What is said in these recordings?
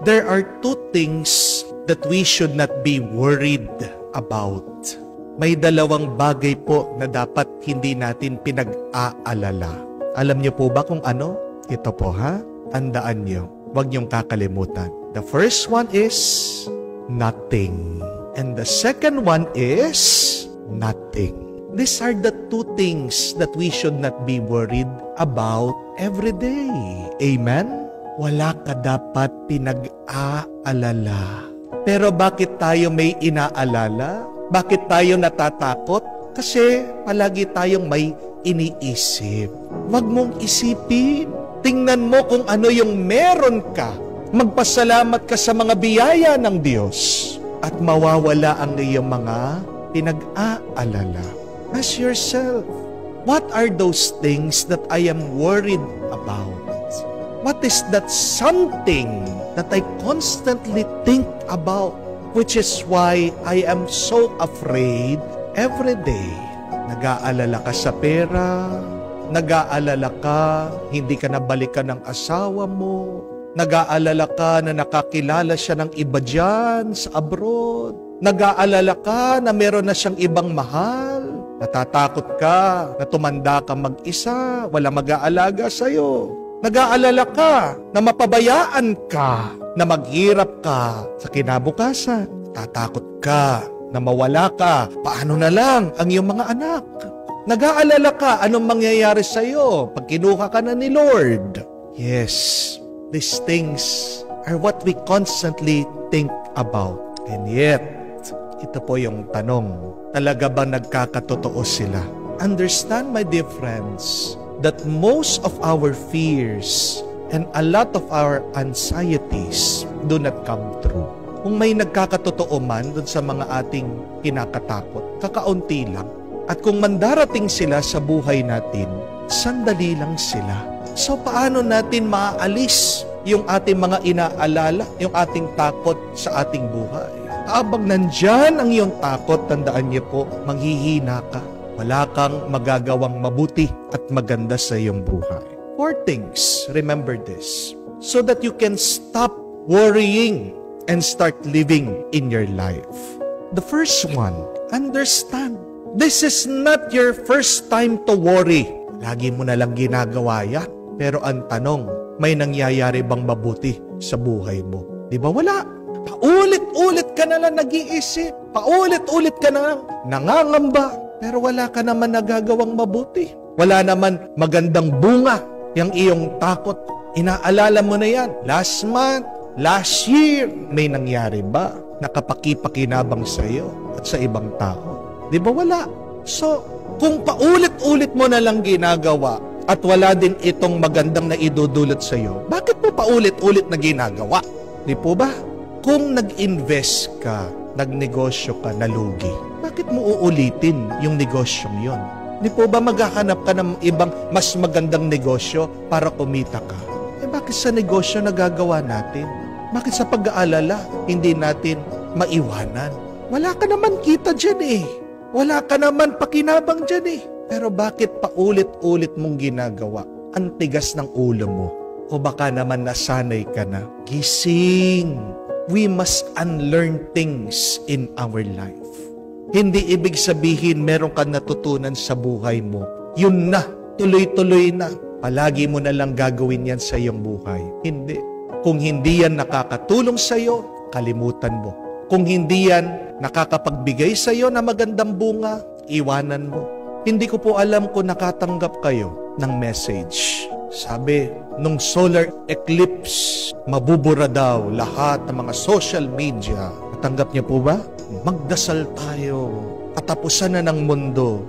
there are two things that we should not be worried about. May dalawang bagay po na dapat hindi natin pinag-aalala. Alam niyo po ba kung ano? Ito po ha, tandaan niyo. Huwag niyong kakalimutan. The first one is nothing. And the second one is nothing. These are the two things that we should not be worried about every day. Amen? Wala ka dapat pinag-aalala. Pero bakit tayo may inaalala? Bakit tayo natatakot? Kasi palagi tayong may iniisip. Huwag mong isipin. Tingnan mo kung ano yung meron ka. Magpasalamat ka sa mga biyaya ng Diyos. At mawawala ang iyong mga pinag-aalala. Ask yourself, what are those things that I am worried about? What is that something that I constantly think about? Which is why I am so afraid every day. Nag-aalala ka sa pera, nag-aalala ka, hindi ka nabalikan ng asawa mo, nag-aalala ka na nakakilala siya ng iba dyan sa abroad, nag-aalala ka na meron na siyang ibang mahal, natatakot ka na tumanda ka mag-isa, wala mag-aalaga sa'yo. Nag-aalala ka na mapabayaan ka, na maghirap ka sa kinabukasan. Tatakot ka na mawala ka. Paano na lang ang iyong mga anak? Nag-aalala ka anong mangyayari sa iyo pag kinuha ka na ni Lord. Yes, these things are what we constantly think about. And yet, ito po yung tanong, talaga bang nagkakatotoo sila? Understand, my dear friends, that most of our fears and a lot of our anxieties do not come true. Kung may nagkakatotoo man dun sa mga ating kinakatakot, kakaunti lang. At kung mandarating sila sa buhay natin, sandali lang sila. So paano natin maaalis yung ating mga inaalala, yung ating takot sa ating buhay? Habang nandyan ang iyong takot, tandaan niyo po, manghihina ka. Wala kang magagawang mabuti at maganda sa iyong buhay. 4 things, remember this, so that you can stop worrying and start living in your life. The first one, understand, this is not your first time to worry. Lagi mo na lang ginagawa yan. Pero ang tanong, may nangyayari bang mabuti sa buhay mo? Di ba wala? Paulit-ulit ka na lang nag-iisip. Paulit-ulit ka na lang nangangamba. Pero wala ka naman nagagawang mabuti. Wala naman magandang bunga. Yang iyong takot, inaalala mo na yan. Last month, last year, may nangyari ba? Nakapakipakinabang sa iyo at sa ibang tao. Di ba wala? So, kung paulit-ulit mo na lang ginagawa at wala din itong magandang na idudulot sa iyo, bakit mo paulit-ulit na ginagawa? Di po ba? Kung nag-invest ka, nagnegosyo ka, nalugi, bakit mo uulitin yung negosyong yon? Di po ba maghahanap ka ng ibang mas magandang negosyo para kumita ka? Bakit sa negosyo nagagawa natin? Bakit sa pag-aalala hindi natin maiwanan? Wala ka naman kita dyan eh. Wala ka naman pakinabang dyan eh. Pero bakit paulit-ulit mong ginagawa? Ang tigas ng ulo mo. O baka naman nasanay ka na. Gising! We must unlearn things in our life. Hindi ibig sabihin meron kang natutunan sa buhay mo. Yun na, tuloy-tuloy na. Palagi mo na lang gagawin yan sa iyong buhay. Hindi. Kung hindi yan nakakatulong sa iyo, kalimutan mo. Kung hindi yan nakakapagbigay sa iyo na magandang bunga, iwanan mo. Hindi ko po alam kung nakatanggap kayo ng message. Sabi, nung solar eclipse, mabubura daw lahat ng mga social media. Natanggap niyo po ba? Magdasal tayo. Katapusan na ng mundo.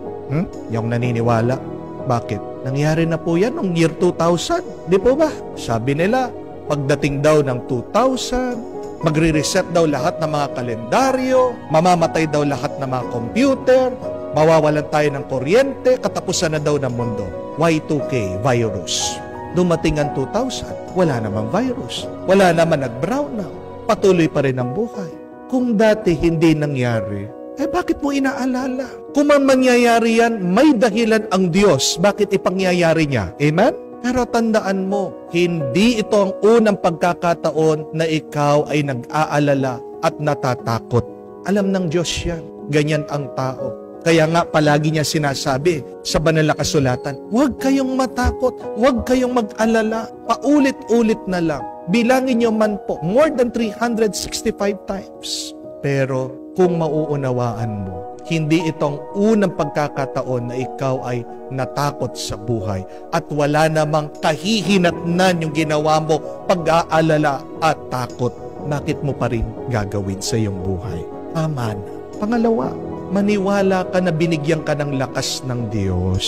Yung naniniwala. Bakit? Nangyari na po yan noong year 2000. Di po ba? Sabi nila, pagdating daw ng 2000, magre-reset daw lahat ng mga kalendaryo, mamamatay daw lahat ng mga computer, mawawalan tayo ng kuryente, katapusan na daw ng mundo. Y2K, virus. Dumating ang 2000, wala namang virus. Wala naman nag-brownout. Patuloy pa rin ang buhay. Kung dati hindi nangyari, bakit mo inaalala? Kung man mangyayari yan, may dahilan ang Diyos. Bakit ipangyayari niya? Amen? Pero tandaan mo, hindi ito ang unang pagkakataon na ikaw ay nag-aalala at natatakot. Alam ng Diyos yan. Ganyan ang tao. Kaya nga palagi niya sinasabi sa banal na kasulatan, huwag kayong matakot, huwag kayong mag-alala. Paulit-ulit na lang. Bilangin niyo man po, more than 365 times. Pero kung mauunawaan mo, hindi itong unang pagkakataon na ikaw ay natakot sa buhay at wala namang kahihinatnan yung ginawa mo pag-aalala at takot. Bakit mo pa rin gagawin sa iyong buhay? Tama na. Pangalawa, maniwala ka na binigyan ka ng lakas ng Diyos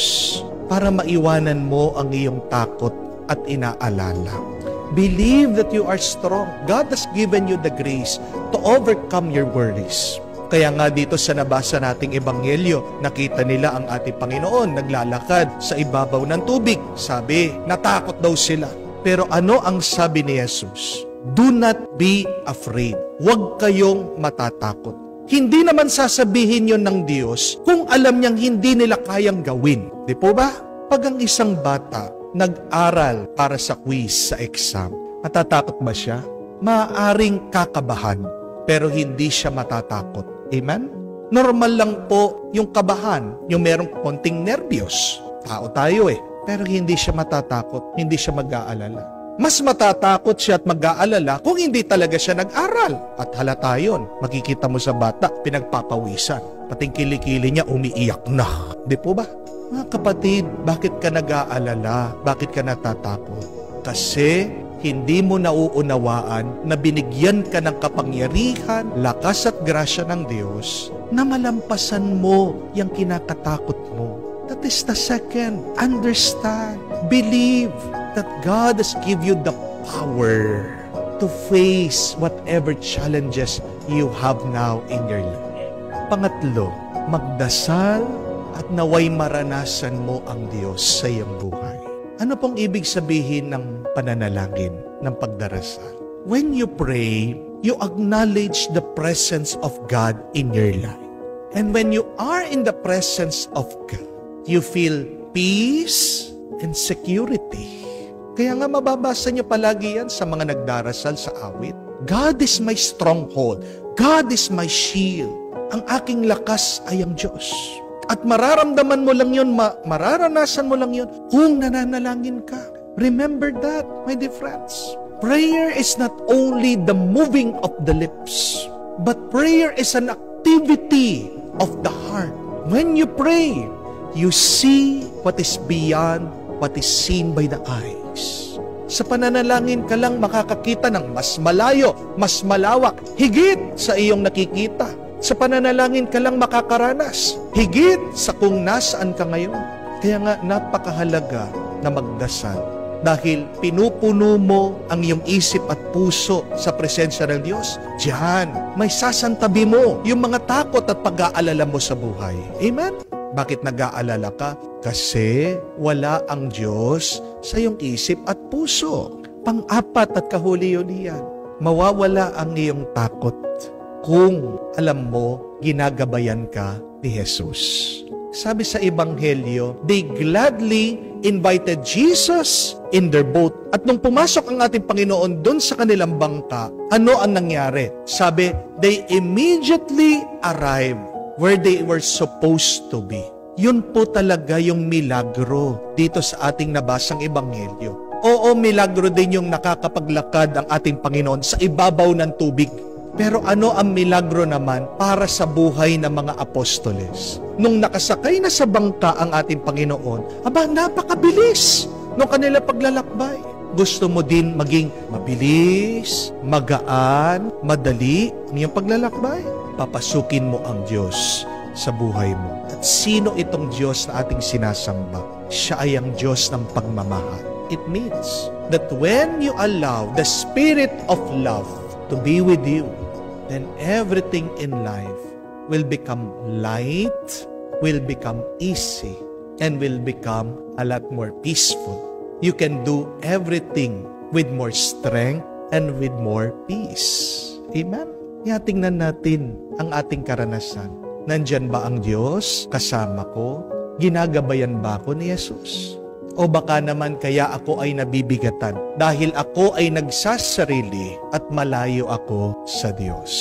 para maiwanan mo ang iyong takot at inaalala. Believe that you are strong. God has given you the grace to overcome your worries. Kaya nga dito sa nabasa nating ebanghelyo, nakita nila ang ating Panginoon naglalakad sa ibabaw ng tubig. Sabi, natakot daw sila. Pero ano ang sabi ni Jesus? Do not be afraid. Huwag kayong matatakot. Hindi naman sasabihin yon ng Diyos kung alam niyang hindi nila kayang gawin. Di po ba? Pag ang isang bata nag-aral para sa quiz, sa exam, matatakot ba siya? Maaaring kakabahan, pero hindi siya matatakot. Amen? Normal lang po yung kabahan, yung merong konting nervyos. Tao tayo pero hindi siya matatakot, hindi siya mag-aalala. Mas matatakot siya at mag-aalala kung hindi talaga siya nag-aral. At halata yun, makikita mo sa bata, pinagpapawisan. Pating kilikili niya, umiiyak na. Di po ba? Mga kapatid, bakit ka nag-aalala? Bakit ka natatakot? Kasi hindi mo nauunawaan na binigyan ka ng kapangyarihan, lakas at grasya ng Diyos na malampasan mo yung kinakatakot mo. That is the second. Understand. Believe that God has given you the power to face whatever challenges you have now in your life. Pangatlo, magdasal at naway maranasan mo ang Diyos sa iyong buhay. Ano pong ibig sabihin ng pananalangin, ng pagdarasal? When you pray, you acknowledge the presence of God in your life. And when you are in the presence of God, you feel peace and security. Kaya nga mababasa niyo palagi yan sa mga nagdarasal sa awit. God is my stronghold. God is my shield. Ang aking lakas ay ang Diyos. At mararamdaman mo lang yun, mararanasan mo lang yun kung nananalangin ka. Remember that, my dear friends. Prayer is not only the moving of the lips, but prayer is an activity of the heart. When you pray, you see what is beyond what is seen by the eyes. Sa pananalangin ka lang makakakita ng mas malayo, mas malawak, higit sa iyong nakikita. Sa pananalangin ka lang makakaranas, higit sa kung nasaan ka ngayon. Kaya nga napakahalaga na magdasal dahil pinupuno mo ang iyong isip at puso sa presensya ng Diyos. Diyan, may sasantabi mo yung mga takot at pag-aalala mo sa buhay. Amen? Bakit nag-aalala ka? Kasi wala ang Diyos sa iyong isip at puso. Pang-apat at kahuli-hulihan, mawawala ang iyong takot kung alam mo, ginagabayan ka ni Jesus. Sabi sa Ebanghelyo, they gladly invited Jesus in their boat. At nung pumasok ang ating Panginoon doon sa kanilang bangka, ano ang nangyari? Sabi, they immediately arrived where they were supposed to be. Yun po talaga yung milagro dito sa ating nabasang Ebanghelyo. Oo, milagro din yung nakakapaglakad ang ating Panginoon sa ibabaw ng tubig. Pero ano ang milagro naman para sa buhay ng mga apostoles? Nung nakasakay na sa bangka ang ating Panginoon, napakabilis nung kanila paglalakbay. Gusto mo din maging mabilis, magaan, madali ang iyong paglalakbay? Papasukin mo ang Diyos sa buhay mo. At sino itong Diyos na ating sinasamba? Siya ay ang Diyos ng pagmamahal. It means that when you allow the Spirit of love to be with you, then everything in life will become light, will become easy, and will become a lot more peaceful. You can do everything with more strength and with more peace. Amen? Tingnan natin ang ating karanasan. Nandyan ba ang Diyos? Kasama ko? Ginagabayan ba ako ni Jesus? O baka naman kaya ako ay nabibigatan dahil ako ay nagsasarili at malayo ako sa Diyos.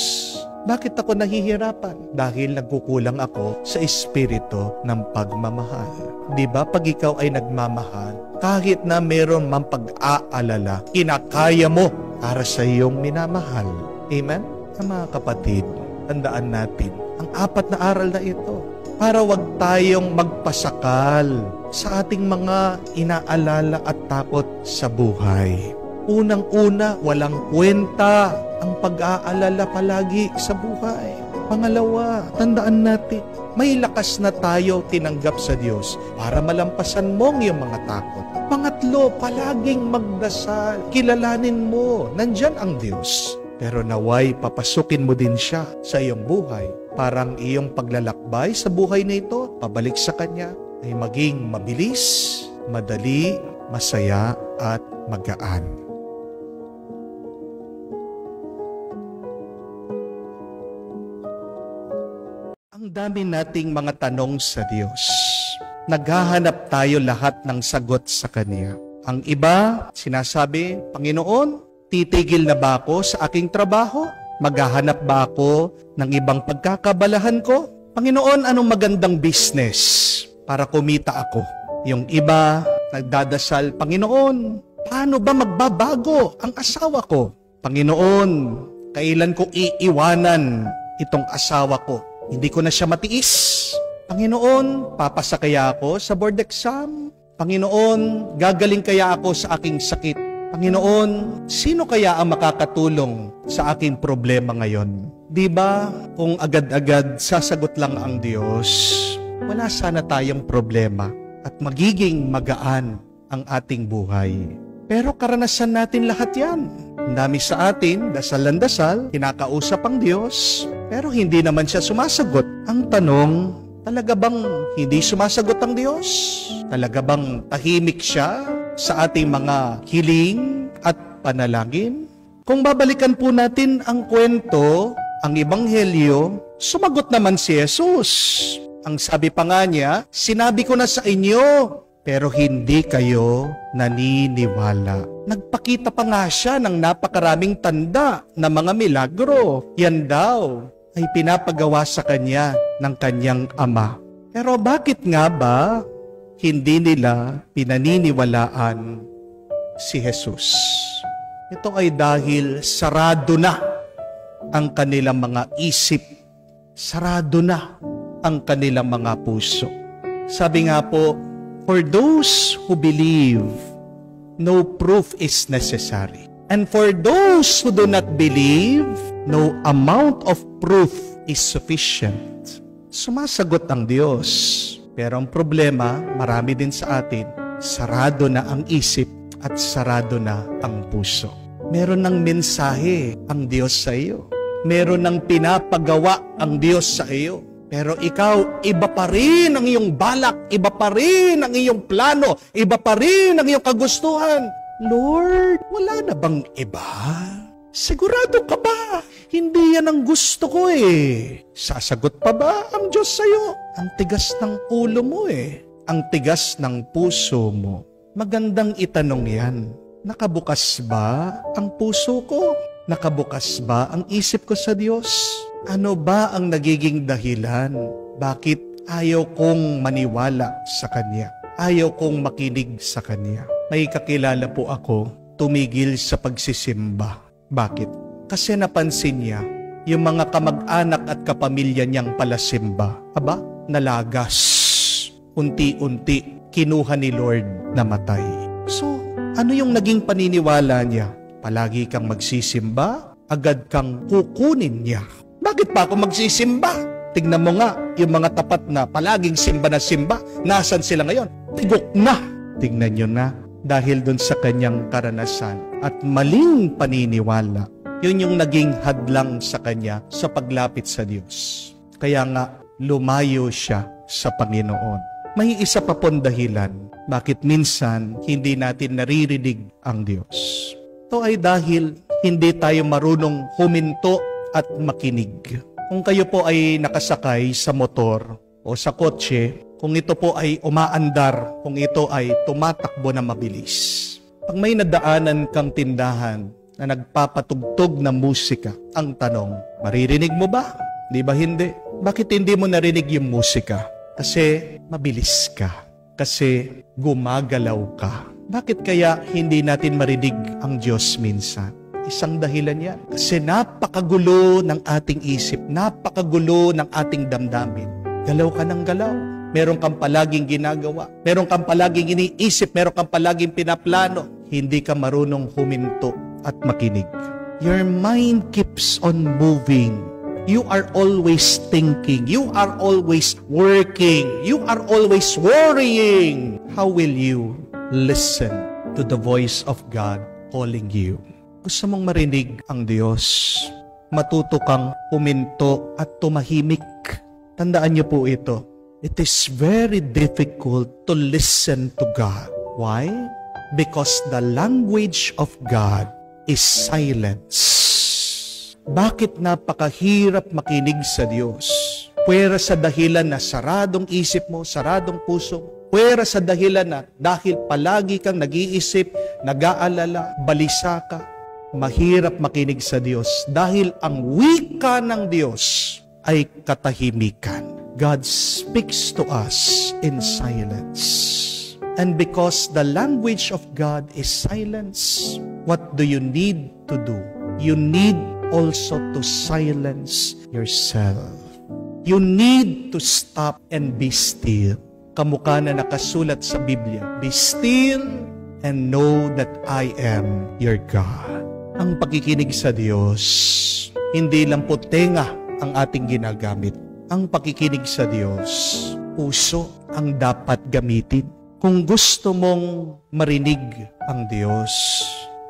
Bakit ako nahihirapan? Dahil nagkukulang ako sa espiritu ng pagmamahal. Di ba pag ikaw ay nagmamahal, kahit na meron mang pag-aalala, kinakaya mo para sa iyong minamahal. Amen? Mga kapatid, tandaan natin ang 4 na aral na ito para wag tayong magpasakal sa ating mga inaalala at takot sa buhay. Unang-una, walang kwenta ang pag-aalala palagi sa buhay. Pangalawa, tandaan natin, may lakas na tayo tinanggap sa Diyos para malampasan mo ang iyong mga takot. Pangatlo, palaging magdasal. Kilalanin mo, nandyan ang Diyos. Pero naway, papasukin mo din siya sa iyong buhay. Parang iyong paglalakbay sa buhay na ito, pabalik sa Kanya, ay maging mabilis, madali, masaya, at magaan. Ang dami nating mga tanong sa Diyos. Naghahanap tayo lahat ng sagot sa Kanya. Ang iba, sinasabi, Panginoon, titigil na ba ako sa aking trabaho? Maghahanap ba ako ng ibang pagkakabalahan ko? Panginoon, anong magandang business para kumita ako? Yung iba, nagdadasal, Panginoon, paano ba magbabago ang asawa ko? Panginoon, kailan ko iiwanan itong asawa ko? Hindi ko na siya matiis. Panginoon, papasa kaya ako sa board exam? Panginoon, gagaling kaya ako sa aking sakit? Panginoon, sino kaya ang makakatulong sa aking problema ngayon? Di ba, kung agad-agad sasagot lang ang Diyos, wala sana tayong problema at magiging magaan ang ating buhay. Pero karanasan natin lahat yan. Ang dami sa atin, dasal-dasal, kinakausap ang Diyos, pero hindi naman siya sumasagot. Ang tanong, talaga bang hindi sumasagot ang Diyos? Talaga bang tahimik siya sa ating mga hiling at panalangin? Kung babalikan po natin ang kwento, ang ebanghelyo, sumagot naman si Jesus. Ang sabi pa nga niya, sinabi ko na sa inyo, pero hindi kayo naniniwala. Nagpakita pa nga siya ng napakaraming tanda na mga milagro. Yan daw ay pinapagawa sa kanya ng kanyang ama. Pero bakit nga ba hindi nila pinaniniwalaan si Jesus? Ito ay dahil sarado na ang kanilang mga isip. Sarado na ang kanilang mga puso. Sabi nga po, for those who believe, no proof is necessary. And for those who do not believe, no amount of proof is sufficient. Sumasagot ang Diyos. Pero ang problema, marami din sa atin, sarado na ang isip at sarado na ang puso. Meron ng mensahe ang Diyos sa iyo. Meron ng pinapagawa ang Diyos sa iyo. Pero ikaw, iba pa rin ang iyong balak, iba pa rin ang iyong plano, iba pa rin ang iyong kagustuhan. Lord, wala na bang iba? Sigurado ka ba? Hindi yan ang gusto ko eh. Sasagot pa ba ang Diyos sa'yo? Ang tigas ng ulo mo eh. Ang tigas ng puso mo. Magandang itanong yan. Nakabukas ba ang puso ko? Nakabukas ba ang isip ko sa Diyos? Ano ba ang nagiging dahilan? Bakit ayaw kong maniwala sa Kanya? Ayaw kong makinig sa Kanya? May kakilala po ako, tumigil sa pagsisimba. Bakit? Kasi napansin niya, yung mga kamag-anak at kapamilya niyang palasimba, nalagas. Unti-unti, kinuha ni Lord na matay. So, ano yung naging paniniwala niya? Palagi kang magsisimba, agad kang kukunin niya. Bakit pa ako magsisimba? Tignan mo nga, yung mga tapat na palaging simba na simba, nasan sila ngayon? Tigok na! Tignan nyo na, dahil dun sa kanyang karanasan at maling paniniwala, yun yung naging hadlang sa kanya sa paglapit sa Diyos. Kaya nga, lumayo siya sa Panginoon. May isa pa pong dahilan, bakit minsan hindi natin naririnig ang Diyos. Ito ay dahil hindi tayo marunong huminto at makinig. Kung kayo po ay nakasakay sa motor o sa kotse, kung ito po ay umaandar, kung ito ay tumatakbo na mabilis. Pag may nadaanan kang tindahan na nagpapatugtog na musika, ang tanong, maririnig mo ba? Di ba hindi? Bakit hindi mo narinig yung musika? Kasi mabilis ka. Kasi gumagalaw ka. Bakit kaya hindi natin marinig ang Diyos minsan? Isang dahilan yan. Kasi napakagulo ng ating isip, napakagulo ng ating damdamin. Galaw ka ng galaw. Meron kang palaging ginagawa. Meron kang palaging iniisip. Meron kang palaging pinaplano. Hindi ka marunong huminto at makinig. Your mind keeps on moving. You are always thinking. You are always working. You are always worrying. How will you listen to the voice of God calling you? Gusto mong marinig ang Diyos, matuto kang huminto at tumahimik. Tandaan niyo po ito. It is very difficult to listen to God. Why? Because the language of God is silence. Bakit napakahirap makinig sa Diyos? Puwera sa dahilan na saradong isip mo, saradong puso mo. Puwera sa dahilan na dahil palagi kang nag-iisip, nag-aalala, balisa ka. Mahirap makinig sa Diyos dahil ang wika ng Diyos ay katahimikan. God speaks to us in silence. And because the language of God is silence, what do you need to do? You need also to silence yourself. You need to stop and be still. Kamukha na nakasulat sa Biblia, be still and know that I am your God. Ang pakikinig sa Diyos, hindi lang po tenga ang ating ginagamit. Ang pakikinig sa Diyos, puso ang dapat gamitin. Kung gusto mong marinig ang Diyos,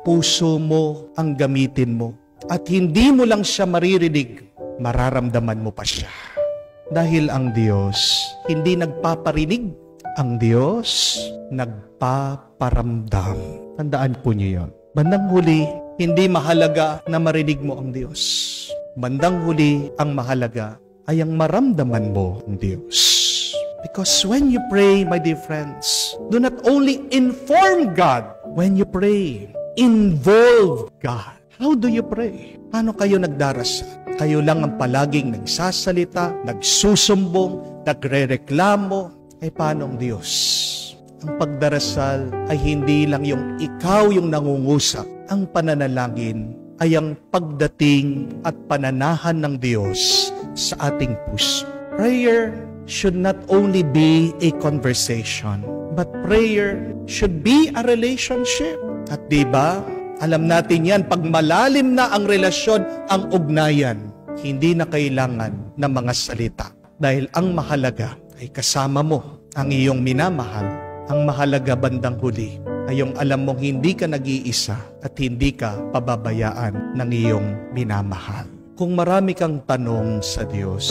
puso mo ang gamitin mo. At hindi mo lang siya maririnig, mararamdaman mo pa siya. Dahil ang Diyos, hindi nagpaparinig. Ang Diyos, nagpaparamdam. Tandaan po niyo yun. Bandang huli, hindi mahalaga na marinig mo ang Diyos. Bandang huli, ang mahalaga ay ang maramdaman mo ang Diyos. Because when you pray, my dear friends, do not only inform God. When you pray, involve God. How do you pray? Paano kayo nagdarasal? Kayo lang ang palaging nagsasalita, nagsusumbong, nagrereklamo. Ay paano ang Diyos? Ang pagdarasal ay hindi lang yung ikaw yung nangungusap. Ang pananalangin ay ang pagdating at pananahan ng Diyos sa ating puso. Prayer should not only be a conversation, but prayer should be a relationship. At diba, alam natin yan, pag malalim na ang relasyon, ang ugnayan, hindi na kailangan ng mga salita. Dahil ang mahalaga ay kasama mo ang iyong minamahal. Ang mahalaga bandang huli ay yung alam mong hindi ka nag-iisa at hindi ka pababayaan ng iyong minamahal. Kung marami kang tanong sa Diyos,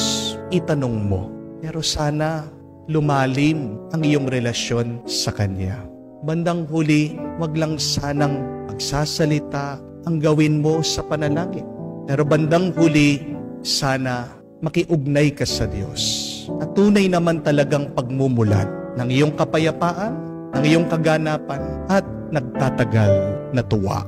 itanong mo. Pero sana lumalim ang iyong relasyon sa Kanya. Bandang huli, wag lang sanang magsasalita ang gawin mo sa panalangin. Pero bandang huli, sana makiugnay ka sa Diyos. At tunay naman talagang pagmumulat ng iyong kapayapaan, ng iyong kaganapan, at nagtatagal na tuwa.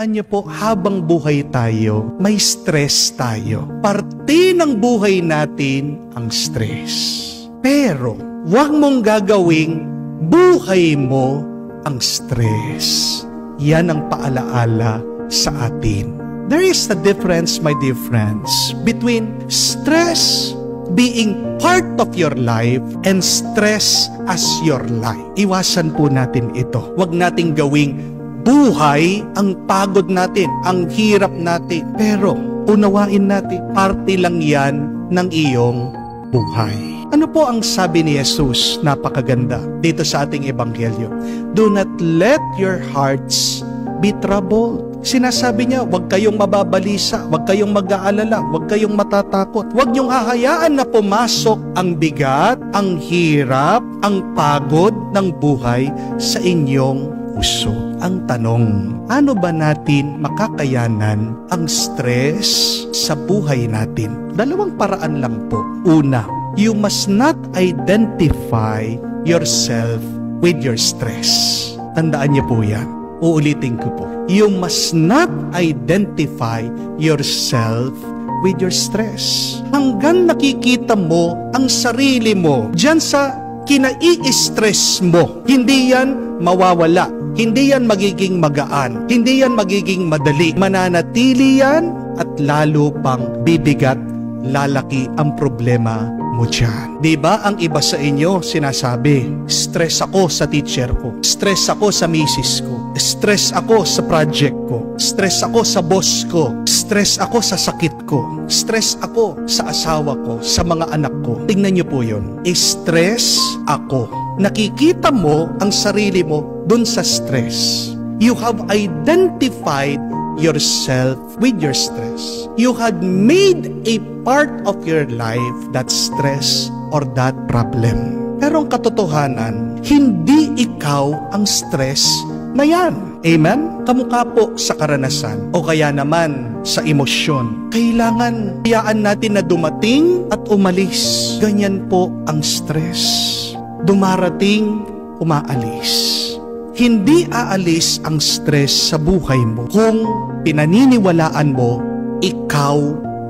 Niyo po, habang buhay tayo, may stress tayo. Parte ng buhay natin ang stress. Pero, huwag mong gagawing buhay mo ang stress. Yan ang paalaala sa atin. There is a difference, my dear friends, between stress being part of your life and stress as your life. Iwasan po natin ito. Huwag nating gawing buhay ang pagod natin, ang hirap natin. Pero unawain natin, parte lang yan ng iyong buhay. Ano po ang sabi ni Jesus? Napakaganda dito sa ating ebanghelyo. Do not let your hearts be troubled. Sinasabi niya, huwag kayong mababalisa, huwag kayong mag-aalala, huwag kayong matatakot. Huwag niyong hahayaan na pumasok ang bigat, ang hirap, ang pagod ng buhay sa inyong puso. Ang tanong, ano ba natin makakayanan ang stress sa buhay natin? Dalawang paraan lang po. Una, you must not identify yourself with your stress. Tandaan niyo po yan. Uulitin ko po. You must not identify yourself with your stress. Hanggang nakikita mo ang sarili mo diyan sa kinai-stress mo, hindi yan mawawala. Hindi yan magiging magaan. Hindi yan magiging madali. Mananatili yan at lalo pang bibigat, lalaki ang problema mo dyan. Diba ang iba sa inyo sinasabi, stress ako sa teacher ko, stress ako sa misis ko, stress ako sa project ko, stress ako sa boss ko, stress ako sa sakit ko, stress ako sa asawa ko, sa mga anak ko. Tingnan niyo po yun. Stress ako. Nakikita mo ang sarili mo dun sa stress. You have identified yourself with your stress. You had made a part of your life that stress or that problem. Pero ang katotohanan, hindi ikaw ang stress na yan. Amen? Kamukha po sa karanasan o kaya naman sa emosyon. Kailangan hayaan natin na dumating at umalis. Ganyan po ang stress. Dumarating, umaalis. Hindi aalis ang stress sa buhay mo kung pinaniniwalaan mo, ikaw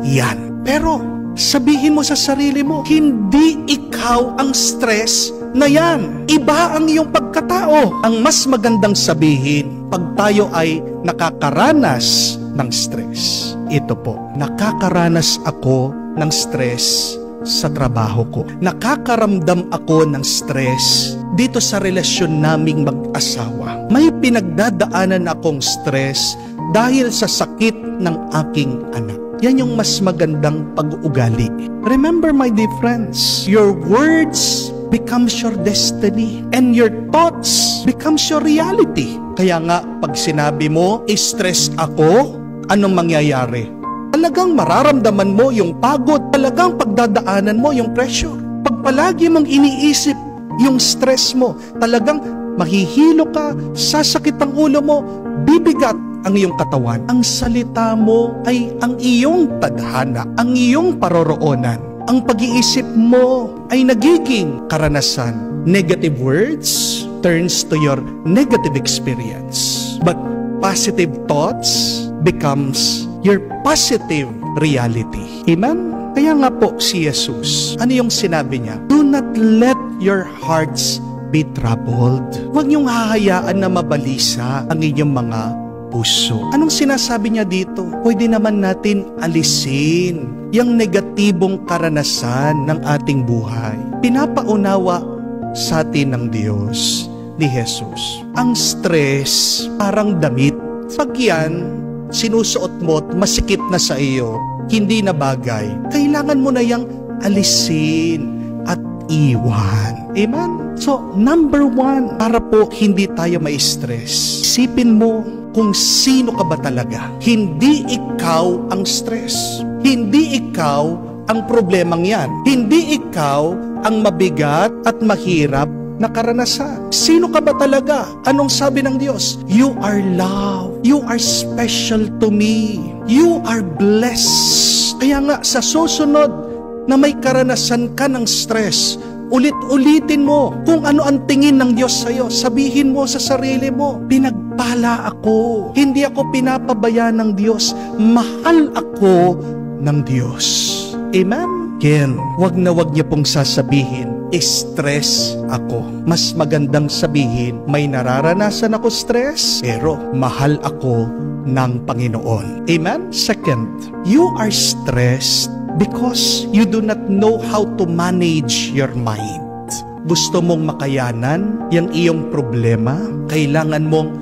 yan. Pero sabihin mo sa sarili mo, hindi ikaw ang stress na yan. Iba ang iyong pagkatao. Ang mas magandang sabihin, pag tayo ay nakakaranas ng stress. Ito po, nakakaranas ako ng stress sa trabaho ko. Nakakaramdam ako ng stress dito sa relasyon naming mag-asawa. May pinagdadaanan akong stress dahil sa sakit ng aking anak. Yan yung mas magandang pag-uugali. Remember, my dear friends, your words becomes your destiny and your thoughts becomes your reality. Kaya nga, pag sinabi mo, stress ako, anong mangyayari? Talagang mararamdaman mo yung pagod, talagang pagdadaanan mo yung pressure. Pag palagi mong iniisip yung stress mo, talagang mahihilo ka, sasakit ang ulo mo, bibigat ang iyong katawan. Ang salita mo ay ang iyong tadhana, ang iyong paroroonan. Ang pag-iisip mo ay nagiging karanasan. Negative words turns to your negative experience. But positive thoughts becomes your positive reality. Amen? Kaya nga po si Jesus, ano yung sinabi niya? Do not let your hearts be troubled. Huwag niyong hahayaan na mabalisa ang inyong mga puso. Anong sinasabi niya dito? Pwede naman natin alisin yung negatibong karanasan ng ating buhay. Pinapaunawa sa atin ng Diyos ni Jesus. Ang stress parang damit. Pag yan, sinusuot mo at masikip na sa iyo, hindi na bagay, kailangan mo na yang alisin at iwan. Amen? So, number one, para po hindi tayo ma-stress, isipin mo kung sino ka ba talaga. Hindi ikaw ang stress. Hindi ikaw ang problemang yan. Hindi ikaw ang mabigat at mahirap na karanasan. Sino ka ba talaga? Anong sabi ng Diyos? You are loved. You are special to me. You are blessed. Kaya nga, sa susunod na may karanasan ka ng stress, ulit-ulitin mo kung ano ang tingin ng Diyos sa'yo. Sabihin mo sa sarili mo, pinagpala ako. Hindi ako pinapabayaan ng Diyos. Mahal ako ng Diyos. Amen? Again, wag na wag niyo pong sasabihin, stress ako. Mas magandang sabihin, may nararanasan ako stress, pero mahal ako ng Panginoon. Amen? Second, you are stressed because you do not know how to manage your mind. Gusto mong makayanan yung iyong problema, kailangan mong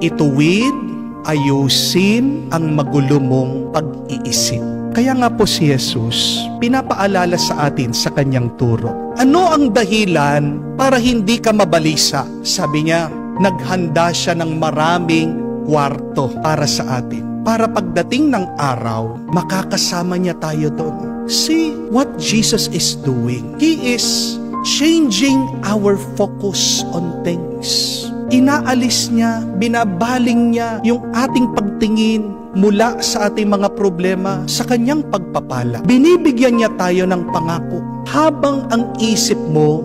ituwid, ayusin ang magulo mong pag-iisip. Kaya nga po si Jesus, pinapaalala sa atin sa kanyang turo. Ano ang dahilan para hindi ka mabalisa? Sabi niya, naghanda siya ng maraming kwarto para sa atin. Para pagdating ng araw, makakasama niya tayo doon. See what Jesus is doing. He is changing our focus on things. inaalis niya, binabaling niya yung ating pagtingin mula sa ating mga problema sa kanyang pagpapala. Binibigyan niya tayo ng pangako. Habang ang isip mo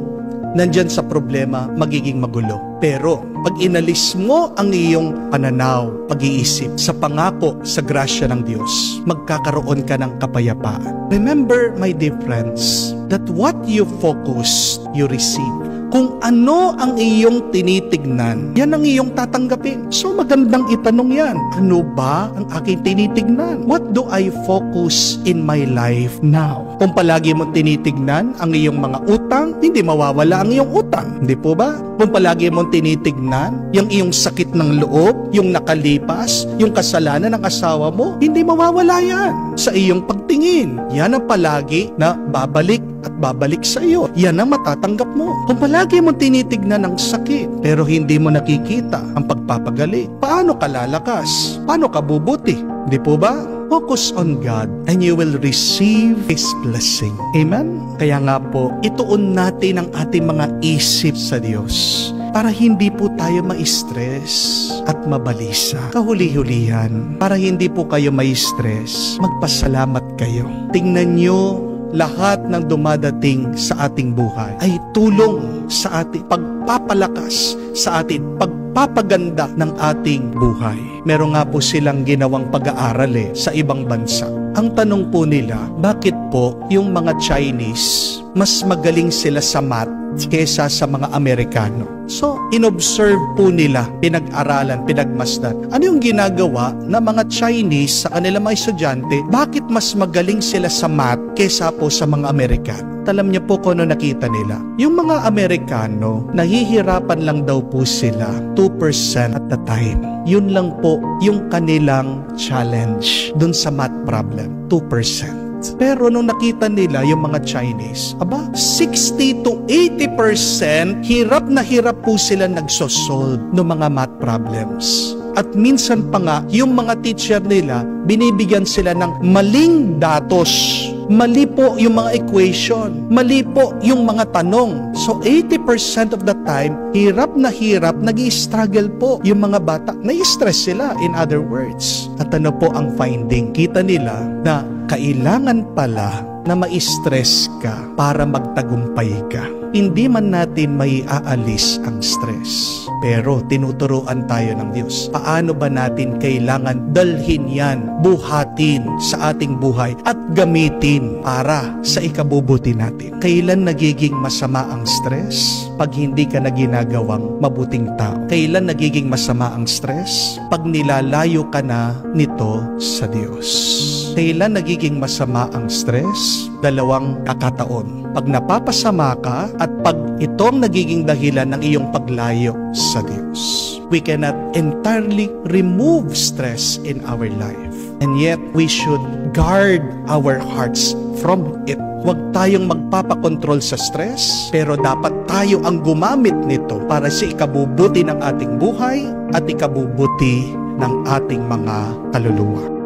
nandyan sa problema, magiging magulo. Pero pag inalis mo ang iyong pananaw, pag-iisip sa pangako, sa grasya ng Diyos, magkakaroon ka ng kapayapaan. Remember, my dear friends, that what you focus, you receive. Kung ano ang iyong tinitignan, yan ang iyong tatanggapin. So magandang itanong yan. Ano ba ang aking tinitignan? What do I focus in my life now? Kung palagi mo tinitignan ang iyong mga utang, hindi mawawala ang iyong utang. Hindi po ba? Kung palagi mo tinitignan yung iyong sakit ng loob, yung nakalipas, yung kasalanan ng asawa mo, hindi mawawala yan sa iyong pagtingin. Yan ang palagi na babalik at babalik sa iyo. Yan ang matatanggap mo. Kung palagi mo tinitignan ang sakit, pero hindi mo nakikita ang pagpapagaling, paano ka lalakas? Paano ka bubuti? Di po ba? Focus on God and you will receive His blessing. Amen? Kaya nga po, ituon natin ang ating mga isip sa Diyos para hindi po tayo ma-stress at mabalisa. Kahuli-hulihan, para hindi po kayo ma-stress, magpasalamat kayo. Tingnan nyo, lahat ng dumadating sa ating buhay ay tulong sa ating pagpapalakas, sa ating pagpapaganda ng ating buhay. Meron nga po silang ginawang pag-aaral sa ibang bansa. Ang tanong po nila, bakit po yung mga Chinese mas magaling sila sa math kesa sa mga Amerikano? So, inobserve po nila, pinag-aralan, pinagmasdan. Ano yung ginagawa ng mga Chinese sa kanilang mga estudyante? Bakit mas magaling sila sa math kesa po sa mga Amerikano? Alam niyo po kung ano nakita nila? Yung mga Amerikano, nahihirapan lang daw po sila 2% at the time. Yun lang po yung kanilang challenge dun sa math problem, 2%. Pero nung nakita nila yung mga Chinese, 60 to 80% hirap na hirap po sila nagsosolve ng mga math problems. At minsan pa nga, yung mga teacher nila, binibigyan sila ng maling datos. Mali po yung mga equation. Mali po yung mga tanong. So 80% of the time, hirap na hirap, nag-i-struggle po yung mga bata. Nai-stress sila, in other words. At ano po ang finding? Kita nila na kailangan pala na ma-stress ka para magtagumpay ka. Hindi man natin may aalis ang stress, pero tinuturuan tayo ng Diyos. Paano ba natin kailangan dalhin yan, buhatin sa ating buhay at gamitin para sa ikabubuti natin? Kailan nagiging masama ang stress? Pag hindi ka na ginagawang mabuting tao. Kailan nagiging masama ang stress? Pag nilalayo ka na nito sa Diyos. Kailan nagiging masama ang stress? Dalawang kakataon. Pag napapasama ka at pag itong nagiging dahilan ng iyong paglayo sa Diyos. We cannot entirely remove stress in our life. And yet, we should guard our hearts from it. Huwag tayong magpapakontrol sa stress, pero dapat tayo ang gumamit nito para sa ikabubuti ng ating buhay at ikabubuti ng ating mga kaluluwa.